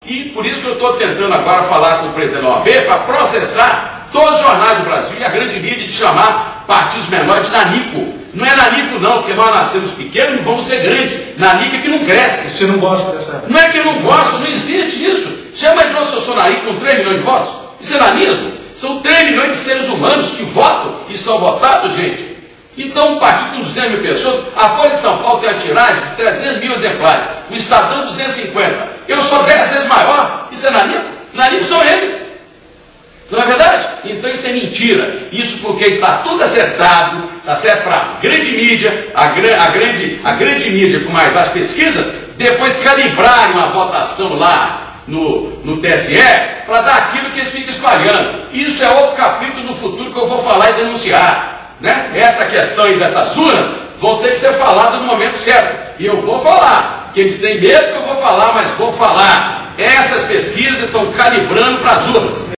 E por isso que eu estou tentando agora falar com o presidente da OAB para processar todos os jornais do Brasil e a grande mídia de chamar partidos menores de nanico. Não é nanico não, porque nós nascemos pequenos e vamos ser grandes. Nanico é que não cresce. Você não gosta dessa... Não é que eu não gosto, não existe isso. Já imaginou se eu sou nanico com 3 milhões de votos? Isso é nanismo? São 3 milhões de seres humanos que votam e são votados, gente. Então, um partido com 200 mil pessoas, a Folha de São Paulo tem uma tiragem de 300 mil exemplares, o Estadão 250. Eu sou 10 vezes maior. Isso é nanico? Nanico são eles. Não é verdade? Então isso é mentira. Isso porque está tudo acertado, está certo? Para a grande mídia, a grande mídia com mais as pesquisas, depois calibrarem uma votação lá no TSE para dar aquilo que eles ficam espalhando. Isso é outro capítulo no futuro que eu vou falar e denunciar. Né? Essa questão aí dessas urnas vão ter que ser falada no momento certo. E eu vou falar, que eles têm medo que eu vou falar, mas vou falar. Essas pesquisas estão calibrando para as urnas.